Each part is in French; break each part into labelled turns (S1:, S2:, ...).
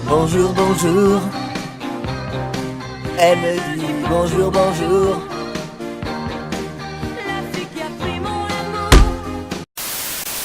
S1: Bonjour, bonjour. Elle me dit bonjour, bonjour.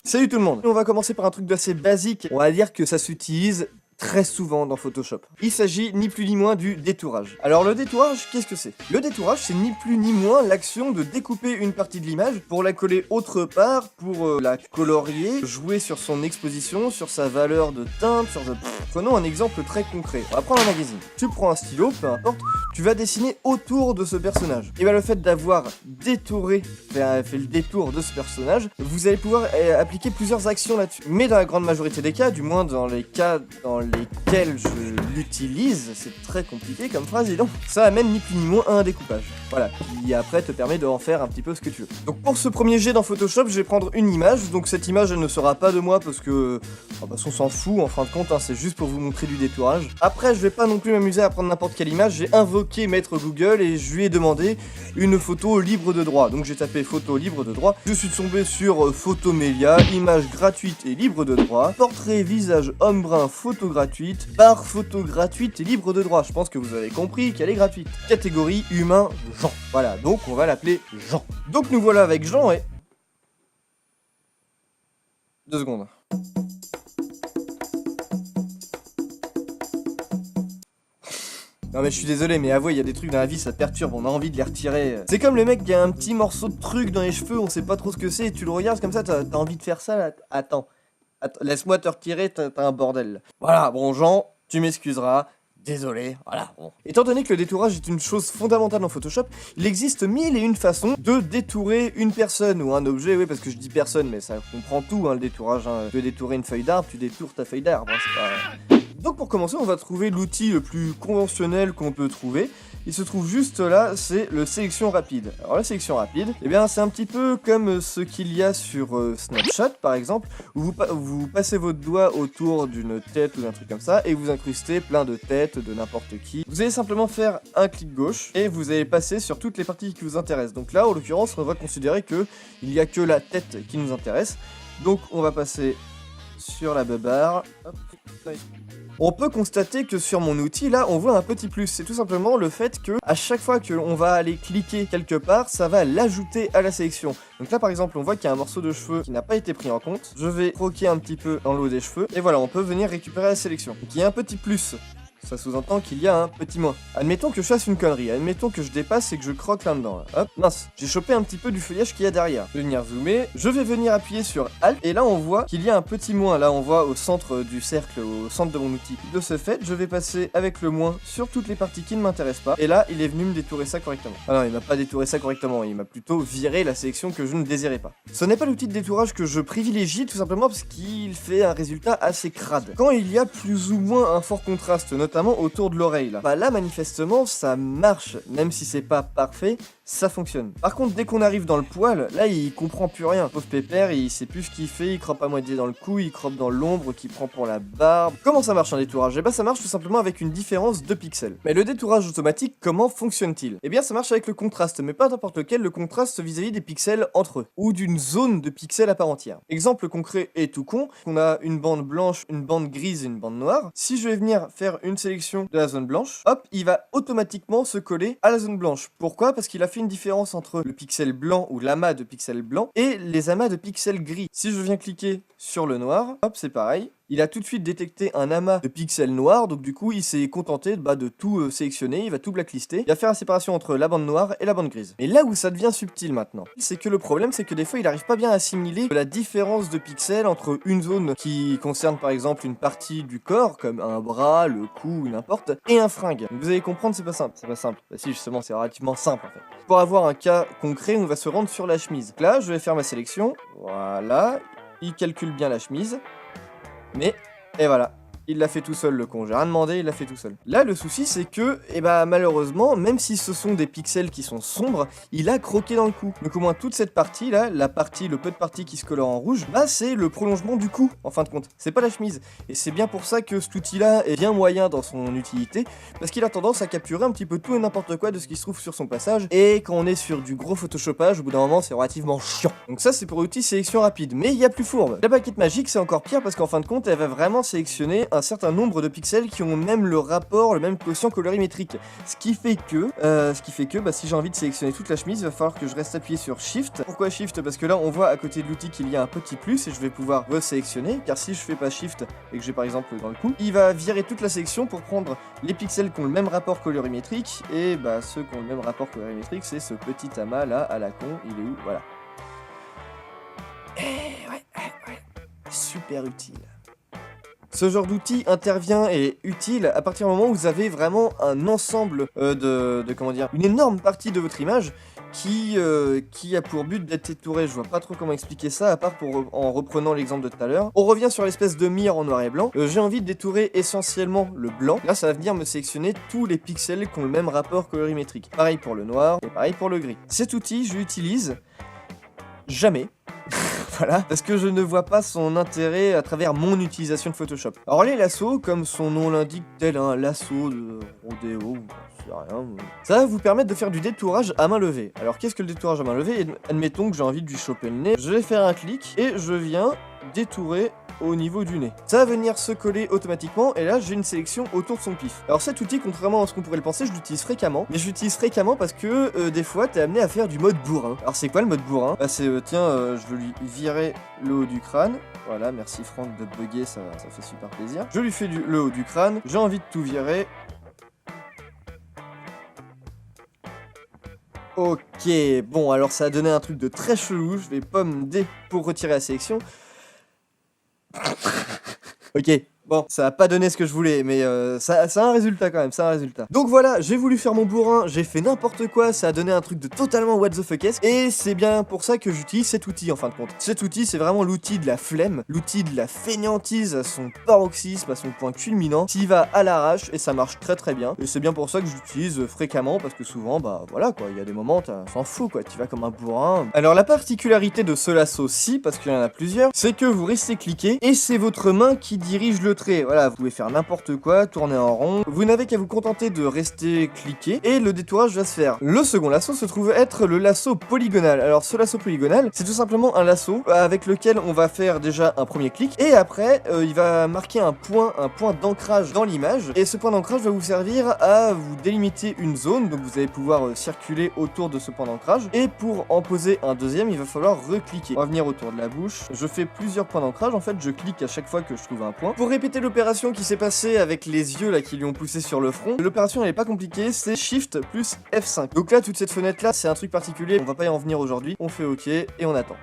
S1: Salut tout le monde. On va commencer par un truc d'assez basique. On va dire que ça s'utilise très souvent dans Photoshop. Il s'agit ni plus ni moins du détourage. Alors le détourage, qu'est-ce que c'est? Le détourage, c'est ni plus ni moins l'action de découper une partie de l'image pour la coller autre part, pour la colorier, jouer sur son exposition, sur sa valeur de teinte, sur... Prenons un exemple très concret. On va prendre un magazine. Tu prends un stylo, peu importe, tu vas dessiner autour de ce personnage. Et bien le fait d'avoir détouré, fait le détour de ce personnage, vous allez pouvoir appliquer plusieurs actions là-dessus. Mais dans la grande majorité des cas, du moins dans les cas dans lesquels je l'utilise, c'est très compliqué comme phrase, et donc ça amène ni plus ni moins à un découpage. Voilà, qui après te permet de en faire un petit peu ce que tu veux. Donc pour ce premier jet dans Photoshop, je vais prendre une image. Donc cette image, elle ne sera pas de moi parce que on s'en fout en fin de compte, hein, c'est juste pour vous montrer du détourage. Après, je vais pas non plus m'amuser à prendre n'importe quelle image. J'ai invoqué Maître Google et je lui ai demandé une photo libre de droit. Donc j'ai tapé photo libre de droit. Je suis tombé sur Photomelia, image gratuite et libre de droit, portrait visage homme brun, photo gratuite, barre photo gratuite et libre de droit. Je pense que vous avez compris qu'elle est gratuite. Catégorie humain Jean. Voilà, donc on va l'appeler Jean. Donc nous voilà avec Jean et... 2 secondes. Non mais je suis désolé, mais avouez, il y a des trucs dans la vie, ça perturbe, on a envie de les retirer. C'est comme le mec qui a un petit morceau de truc dans les cheveux, on sait pas trop ce que c'est, et tu le regardes comme ça, t'as envie de faire ça là. Attends, laisse-moi te retirer, t'as un bordel. Voilà, bon Jean, tu m'excuseras. Désolé, voilà, bon. Étant donné que le détourage est une chose fondamentale dans Photoshop, il existe 1001 façons de détourer une personne ou un objet, oui parce que je dis personne, mais ça comprend tout, hein, le détourage, hein. Tu veux détourer une feuille d'arbre, tu détoures ta feuille d'arbre, hein, c'est pas... Donc pour commencer, on va trouver l'outil le plus conventionnel qu'on peut trouver. Il se trouve juste là, c'est le sélection rapide. Alors la sélection rapide, eh bien c'est un petit peu comme ce qu'il y a sur Snapchat par exemple, où vous passez votre doigt autour d'une tête ou d'un truc comme ça, et vous incrustez plein de têtes de n'importe qui. Vous allez simplement faire un clic gauche, et vous allez passer sur toutes les parties qui vous intéressent. Donc là, en l'occurrence, on va considérer qu'il n'y a que la tête qui nous intéresse. Donc on va passer sur la beubare. Hop. On peut constater que sur mon outil, là, on voit un petit plus. C'est tout simplement le fait que à chaque fois que on va aller cliquer quelque part, ça va l'ajouter à la sélection. Donc là, par exemple, on voit qu'il y a un morceau de cheveux qui n'a pas été pris en compte. Je vais croquer un petit peu dans l'eau des cheveux. Et voilà, on peut venir récupérer la sélection. Donc il y a un petit plus. Ça sous-entend qu'il y a un petit moins. Admettons que je fasse une connerie, admettons que je dépasse et que je croque là-dedans. Là. Hop, mince, j'ai chopé un petit peu du feuillage qu'il y a derrière. Je vais venir zoomer, je vais venir appuyer sur Alt, et là on voit qu'il y a un petit moins, là on voit au centre du cercle, au centre de mon outil. De ce fait, je vais passer avec le moins sur toutes les parties qui ne m'intéressent pas, et là il est venu me détourer ça correctement. Ah non, il m'a pas détouré ça correctement, il m'a plutôt viré la sélection que je ne désirais pas. Ce n'est pas l'outil de détourage que je privilégie, tout simplement parce qu'il fait un résultat assez crade. Quand il y a plus ou moins un fort contraste, notamment autour de l'oreille là. Bah là manifestement ça marche, même si c'est pas parfait, ça fonctionne. Par contre dès qu'on arrive dans le poil, là il comprend plus rien. Pauvre pépère, il sait plus ce qu'il fait, il croppe à moitié dans le cou, il croppe dans l'ombre qu'il prend pour la barbe. Comment ça marche un détourage? Eh bah ça marche tout simplement avec une différence de pixels. Mais le détourage automatique, comment fonctionne-t-il? Eh bien ça marche avec le contraste, mais pas n'importe lequel, le contraste vis-à-vis des pixels entre eux, ou d'une zone de pixels à part entière. Exemple concret et tout con, on a une bande blanche, une bande grise et une bande noire. Si je vais venir faire une sélection de la zone blanche, hop, il va automatiquement se coller à la zone blanche. Pourquoi? Parce qu'il a fait une différence entre le pixel blanc ou l'amas de pixels blancs et les amas de pixels gris. Si je viens cliquer sur le noir, hop, c'est pareil. Il a tout de suite détecté un amas de pixels noirs, donc du coup il s'est contenté de tout sélectionner, il va tout blacklister, il va faire la séparation entre la bande noire et la bande grise. Mais là où ça devient subtil maintenant, c'est que le problème c'est que des fois il n'arrive pas bien à assimiler la différence de pixels entre une zone qui concerne par exemple une partie du corps, comme un bras, le cou, n'importe, et un fringue. Donc vous allez comprendre, c'est pas simple, Bah si justement c'est relativement simple en fait. Pour avoir un cas concret, on va se rendre sur la chemise. Donc là je vais faire ma sélection, voilà, il calcule bien la chemise. Mais, et voilà, il l'a fait tout seul le con, j'ai rien demandé, il l'a fait tout seul. Là le souci c'est que, malheureusement, même si ce sont des pixels qui sont sombres, il a croqué dans le cou. Donc au moins toute cette partie là, le peu de partie qui se colore en rouge, bah c'est le prolongement du cou, en fin de compte. C'est pas la chemise. Et c'est bien pour ça que cet outil là est bien moyen dans son utilité, parce qu'il a tendance à capturer un petit peu tout et n'importe quoi de ce qui se trouve sur son passage, et quand on est sur du gros photoshopage, au bout d'un moment c'est relativement chiant. Donc ça c'est pour l'outil sélection rapide, mais il y a plus fourbe. La baguette magique c'est encore pire parce qu'en fin de compte elle va vraiment sélectionner un certain nombre de pixels qui ont même le rapport, le même quotient colorimétrique. Ce qui fait que bah, si j'ai envie de sélectionner toute la chemise, il va falloir que je reste appuyé sur Shift. Pourquoi Shift? Parce que là, on voit à côté de l'outil qu'il y a un petit plus et je vais pouvoir resélectionner. Car si je fais pas Shift et que j'ai par exemple dans le coup, il va virer toute la sélection pour prendre les pixels qui ont le même rapport colorimétrique. Et bah, ceux qui ont le même rapport colorimétrique, c'est ce petit amas là à la con. Il est où? Voilà. Ouais. Super utile. Ce genre d'outil intervient et est utile à partir du moment où vous avez vraiment un ensemble comment dire, une énorme partie de votre image qui a pour but d'être étourée. Je vois pas trop comment expliquer ça, à part en reprenant l'exemple de tout à l'heure. On revient sur l'espèce de mire en noir et blanc. J'ai envie de détourer essentiellement le blanc. Là, ça va venir me sélectionner tous les pixels qui ont le même rapport colorimétrique. Pareil pour le noir et pareil pour le gris. Cet outil, je l'utilise jamais. Voilà, parce que je ne vois pas son intérêt à travers mon utilisation de Photoshop. Alors les lassos, comme son nom l'indique, tel un lasso de rodéo, je sais rien, ça va vous permettre de faire du détourage à main levée. Alors qu'est-ce que le détourage à main levée? Admettons que j'ai envie de lui choper le nez, je vais faire un clic et je viens détourer au niveau du nez. Ça va venir se coller automatiquement et là j'ai une sélection autour de son pif. Alors cet outil, contrairement à ce qu'on pourrait le penser, je l'utilise fréquemment, mais je l'utilise fréquemment parce que des fois t'es amené à faire du mode bourrin. Alors c'est quoi le mode bourrin? Bah c'est je veux lui virer le haut du crâne. Voilà, merci Franck de bugger, ça fait super plaisir. Je lui fais le haut du crâne, j'ai envie de tout virer. Ok, bon alors ça a donné un truc de très chelou, je vais pomme D pour retirer la sélection. Ok, bon, ça a pas donné ce que je voulais, mais ça a un résultat quand même, ça a un résultat. Donc voilà, j'ai voulu faire mon bourrin, j'ai fait n'importe quoi, ça a donné un truc de totalement what the fuck-esque, et c'est bien pour ça que j'utilise cet outil en fin de compte. Cet outil, c'est vraiment l'outil de la flemme, l'outil de la fainéantise à son paroxysme, à son point culminant, qui va à l'arrache, et ça marche très très bien. Et c'est bien pour ça que j'utilise fréquemment, parce que souvent, bah voilà quoi, il y a des moments, s'en fout quoi, tu vas comme un bourrin. Alors la particularité de ce lasso-ci, parce qu'il y en a plusieurs, c'est que vous restez cliqué, et c'est votre main qui dirige le trait. Voilà, vous pouvez faire n'importe quoi, tourner en rond. Vous n'avez qu'à vous contenter de rester cliqué et le détourage va se faire. Le second lasso se trouve être le lasso polygonal. Alors ce lasso polygonal, c'est tout simplement un lasso avec lequel on va faire déjà un premier clic et après il va marquer un point d'ancrage dans l'image et ce point d'ancrage va vous servir à vous délimiter une zone. Donc vous allez pouvoir circuler autour de ce point d'ancrage et pour en poser un deuxième, il va falloir recliquer. On va venir autour de la bouche. Je fais plusieurs points d'ancrage. En fait, je clique à chaque fois que je trouve un point. Pour répéter l'opération qui s'est passée avec les yeux là qui lui ont poussé sur le front, l'opération elle est pas compliquée, c'est Shift plus F5. Donc là, toute cette fenêtre là, c'est un truc particulier, on va pas y en venir aujourd'hui, on fait OK et on attend.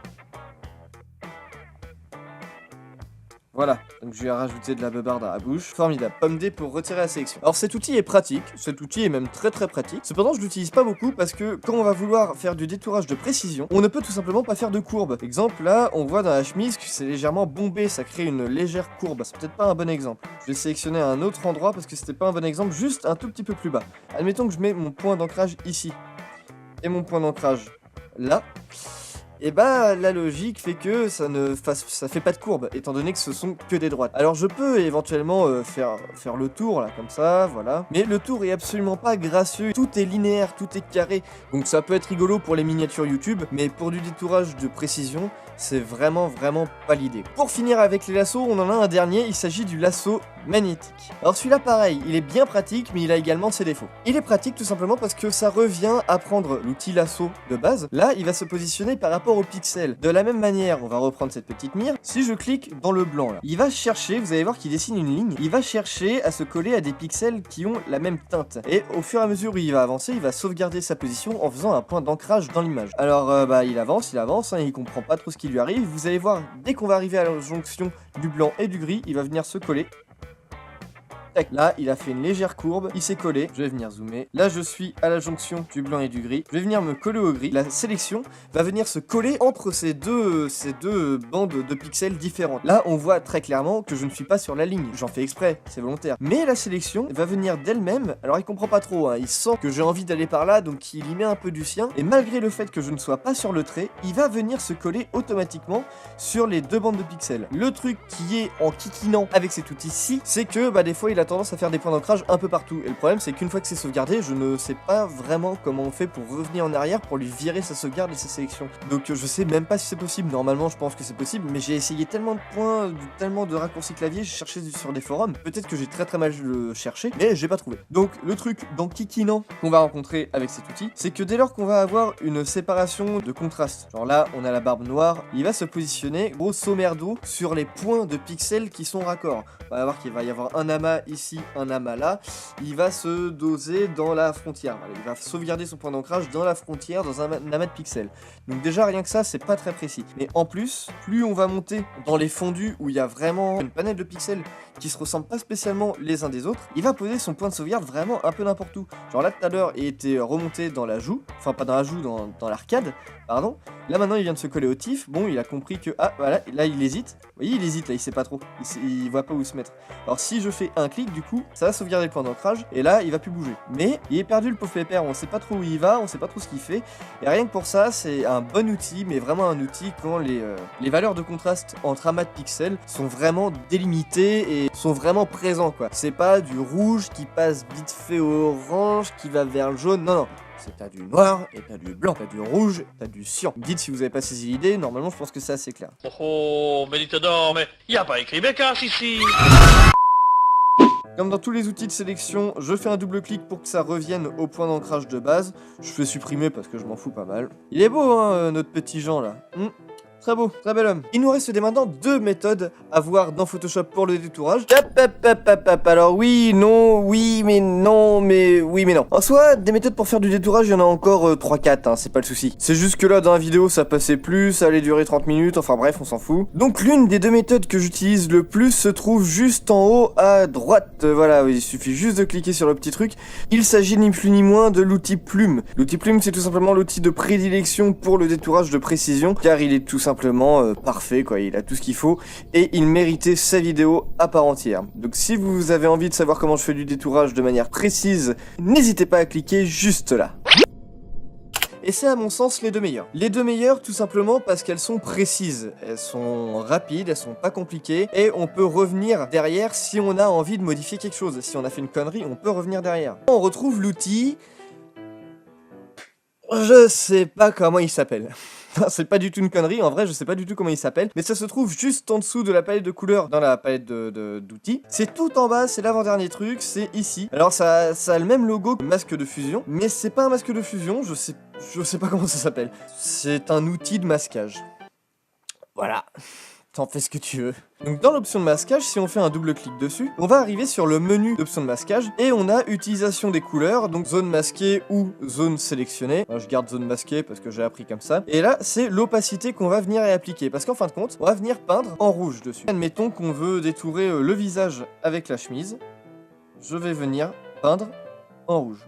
S1: Voilà, donc je lui ai rajouté de la beubare à la bouche. Formidable, pomme D pour retirer la sélection. Alors cet outil est pratique, cet outil est même très très pratique. Cependant, je l'utilise pas beaucoup parce que quand on va vouloir faire du détourage de précision, on ne peut tout simplement pas faire de courbe. Exemple, là, on voit dans la chemise que c'est légèrement bombé, ça crée une légère courbe. C'est peut-être pas un bon exemple. Je vais sélectionner un autre endroit parce que c'était pas un bon exemple, juste un tout petit peu plus bas. Admettons que je mets mon point d'ancrage ici et mon point d'ancrage là. Et bah la logique fait que ça fait pas de courbe, étant donné que ce sont que des droites. Alors je peux éventuellement faire le tour là, comme ça, voilà. Mais le tour est absolument pas gracieux, tout est linéaire, tout est carré. Donc ça peut être rigolo pour les miniatures YouTube, mais pour du détourage de précision, c'est vraiment pas l'idée. Pour finir avec les lassos, on en a un dernier, il s'agit du lasso magnétique. Alors celui-là pareil, il est bien pratique, mais il a également ses défauts. Il est pratique tout simplement parce que ça revient à prendre l'outil lasso de base. Là, il va se positionner par rapport au pixel. De la même manière, on va reprendre cette petite mire. Si je clique dans le blanc là, il va chercher, vous allez voir qu'il dessine une ligne, il va chercher à se coller à des pixels qui ont la même teinte. Et au fur et à mesure où il va avancer, il va sauvegarder sa position en faisant un point d'ancrage dans l'image. Alors bah il avance, hein, il comprend pas trop ce qui lui arrive. Vous allez voir, dès qu'on va arriver à la jonction du blanc et du gris, il va venir se coller. Tac, là, il a fait une légère courbe, il s'est collé, je vais venir zoomer. Là, je suis à la jonction du blanc et du gris. Je vais venir me coller au gris. La sélection va venir se coller entre ces deux bandes de pixels différentes. Là, on voit très clairement que je ne suis pas sur la ligne. J'en fais exprès, c'est volontaire. Mais la sélection va venir d'elle-même. Alors, il comprend pas trop, hein. Il sent que j'ai envie d'aller par là, donc il y met un peu du sien. Et malgré le fait que je ne sois pas sur le trait, il va venir se coller automatiquement sur les deux bandes de pixels. Le truc qui est en kikinant avec cet outil-ci, c'est que, bah, des fois, il a tendance à faire des points d'ancrage un peu partout. Et le problème, c'est qu'une fois que c'est sauvegardé, je ne sais pas vraiment comment on fait pour revenir en arrière pour lui virer sa sauvegarde et sa sélection. Donc je sais même pas si c'est possible. Normalement, je pense que c'est possible, mais j'ai essayé tellement de points, tellement de raccourcis clavier, j'ai cherché sur des forums. Peut-être que j'ai très mal cherché, mais j'ai pas trouvé. Donc le truc dans Kikinan qu'on va rencontrer avec cet outil, c'est que dès lors qu'on va avoir une séparation de contraste, genre là, on a la barbe noire, il va se positionner grosso merdo sur les points de pixels qui sont raccords. On va voir qu'il va y avoir un amas ici, un amas là. Il va se doser dans la frontière. Voilà, il va sauvegarder son point d'ancrage dans la frontière, dans un amas de pixels. Donc déjà, rien que ça, c'est pas très précis. Mais en plus, plus on va monter dans les fondus où il y a vraiment une panel de pixels qui se ressemblent pas spécialement les uns des autres, il va poser son point de sauvegarde vraiment un peu n'importe où. Genre là, tout à l'heure, il était remonté dans la joue. Enfin, pas dans la joue, dans l'arcade, pardon. Là, maintenant, il vient de se coller au tif. Bon, il a compris que... Ah, voilà, là, il hésite. Vous voyez, il hésite, là, il sait pas trop. Il voit pas où se mettre. Alors, si je fais un clic, du coup, ça va sauvegarder le point d'ancrage. Et là, il va plus bouger. Mais, il est perdu, le pauvre pépère. On sait pas trop où il va, on sait pas trop ce qu'il fait. Et rien que pour ça, c'est un bon outil, mais vraiment un outil quand les valeurs de contraste entre amas de pixels sont vraiment délimitées et sont vraiment présents, quoi. C'est pas du rouge qui passe vite fait au orange, qui va vers le jaune. Non, non. C'est t'as du noir, et t'as du blanc, t'as du rouge, t'as du cyan. Dites si vous avez pas saisi l'idée, normalement je pense que c'est assez clair.
S2: Oh, mais dites donc, mais y a pas écrit Bécasse ici.
S1: Comme dans tous les outils de sélection, je fais un double clic pour que ça revienne au point d'ancrage de base. Je fais supprimer parce que je m'en fous pas mal. Il est beau, hein, notre petit Jean là. Très beau, très bel homme. Il nous reste dès maintenant deux méthodes à voir dans Photoshop pour le détourage. Alors oui, non, oui, mais non, mais oui, mais non. En soi, des méthodes pour faire du détourage, il y en a encore 3-4, hein, c'est pas le souci. C'est juste que là, dans la vidéo, ça passait plus, ça allait durer 30 minutes, enfin bref, on s'en fout. Donc l'une des deux méthodes que j'utilise le plus se trouve juste en haut à droite. Voilà, il suffit juste de cliquer sur le petit truc. Il s'agit ni plus ni moins de l'outil Plume. L'outil Plume, c'est tout simplement l'outil de prédilection pour le détourage de précision, car il est tout simplement parfait, quoi. Il a tout ce qu'il faut et il méritait sa vidéo à part entière. Donc si vous avez envie de savoir comment je fais du détourage de manière précise, n'hésitez pas à cliquer juste là. Et c'est à mon sens les deux meilleures. Les deux meilleures tout simplement parce qu'elles sont précises, elles sont rapides, elles sont pas compliquées et on peut revenir derrière si on a envie de modifier quelque chose. Si on a fait une connerie, on peut revenir derrière. On retrouve l'outil... Je sais pas comment il s'appelle. Non, c'est pas du tout une connerie, en vrai je sais pas du tout comment il s'appelle, mais ça se trouve juste en dessous de la palette de couleurs dans la palette d'outils. C'est tout en bas, c'est l'avant-dernier truc, c'est ici. Alors ça a le même logo que le masque de fusion, mais c'est pas un masque de fusion, je sais pas comment ça s'appelle. C'est un outil de masquage. Voilà. T'en fais ce que tu veux. Donc dans l'option de masquage, si on fait un double clic dessus, on va arriver sur le menu d'option de masquage et on a utilisation des couleurs, donc zone masquée ou zone sélectionnée. Alors, je garde zone masquée parce que j'ai appris comme ça. Et là, c'est l'opacité qu'on va venir y appliquer parce qu'en fin de compte, on va venir peindre en rouge dessus. Admettons qu'on veut détourer le visage avec la chemise. Je vais venir peindre en rouge.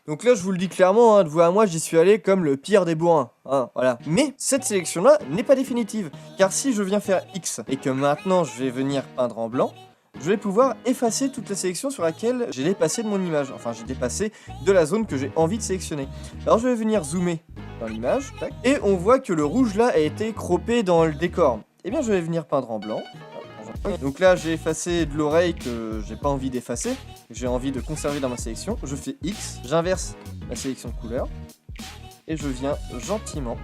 S1: Donc là, je vous le dis clairement, hein, de vous à moi, j'y suis allé comme le pire des bourrins, hein, voilà. Mais cette sélection-là n'est pas définitive, car si je viens faire X et que maintenant je vais venir peindre en blanc, je vais pouvoir effacer toute la sélection sur laquelle j'ai dépassé de mon image. Enfin, j'ai dépassé de la zone que j'ai envie de sélectionner. Alors je vais venir zoomer dans l'image, tac, et on voit que le rouge là a été croppé dans le décor. Eh bien, je vais venir peindre en blanc. Donc là, j'ai effacé de l'oreille que j'ai pas envie d'effacer, que j'ai envie de conserver dans ma sélection. Je fais X, j'inverse la sélection de couleur et je viens gentiment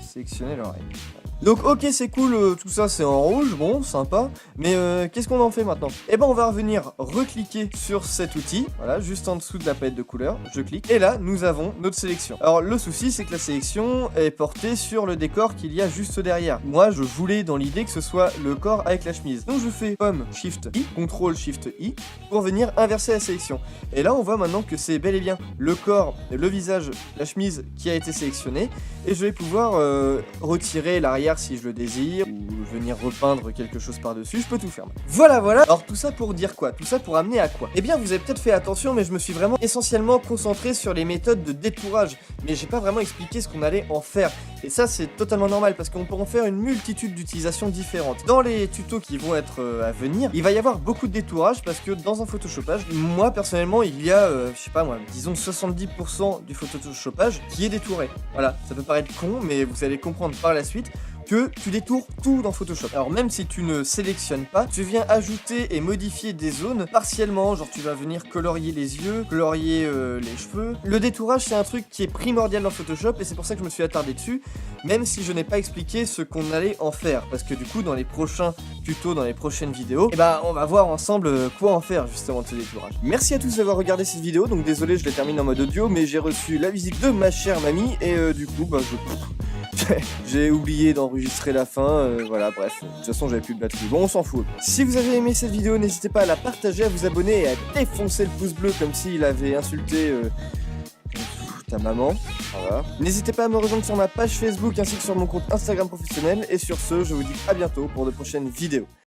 S1: sélectionner l'oreille. Donc ok, c'est cool, tout ça c'est en rouge, bon, sympa, mais qu'est-ce qu'on en fait maintenant? Eh ben on va revenir recliquer sur cet outil, voilà, juste en dessous de la palette de couleurs, je clique, et là nous avons notre sélection. Alors le souci c'est que la sélection est portée sur le décor qu'il y a juste derrière. Moi je voulais dans l'idée que ce soit le corps avec la chemise. Donc je fais Pomme Shift I, CTRL Shift I, pour venir inverser la sélection. Et là on voit maintenant que c'est bel et bien le corps, le visage, la chemise qui a été sélectionné, et je vais pouvoir retirer l'arrière si je le désire, ou venir repeindre quelque chose par-dessus, je peux tout faire. Voilà. Alors tout ça pour dire quoi? Tout ça pour amener à quoi? Eh bien vous avez peut-être fait attention, mais je me suis vraiment essentiellement concentré sur les méthodes de détourage, mais j'ai pas vraiment expliqué ce qu'on allait en faire. Et ça c'est totalement normal, parce qu'on peut en faire une multitude d'utilisations différentes. Dans les tutos qui vont être à venir, il va y avoir beaucoup de détourage, parce que dans un photoshopage, moi personnellement, il y a, je sais pas moi, disons 70% du photoshopage qui est détouré. Voilà, ça peut paraître con, mais vous allez comprendre par la suite. que tu détours tout dans Photoshop. Alors même si tu ne sélectionnes pas, tu viens ajouter et modifier des zones partiellement, genre tu vas venir colorier les yeux, colorier les cheveux. Le détourage c'est un truc qui est primordial dans Photoshop et c'est pour ça que je me suis attardé dessus, même si je n'ai pas expliqué ce qu'on allait en faire, parce que du coup dans les prochains tutos, dans les prochaines vidéos, et bah on va voir ensemble quoi en faire justement de ce détourage. Merci à tous d'avoir regardé cette vidéo, donc désolé je la termine en mode audio, mais j'ai reçu la visite de ma chère mamie et du coup bah j'ai oublié d'enregistrer la fin, voilà, bref, de toute façon j'avais plus de batterie, bon on s'en fout. Si vous avez aimé cette vidéo, n'hésitez pas à la partager, à vous abonner et à défoncer le pouce bleu comme s'il avait insulté ta maman, voilà. N'hésitez pas à me rejoindre sur ma page Facebook ainsi que sur mon compte Instagram professionnel, et sur ce, je vous dis à bientôt pour de prochaines vidéos.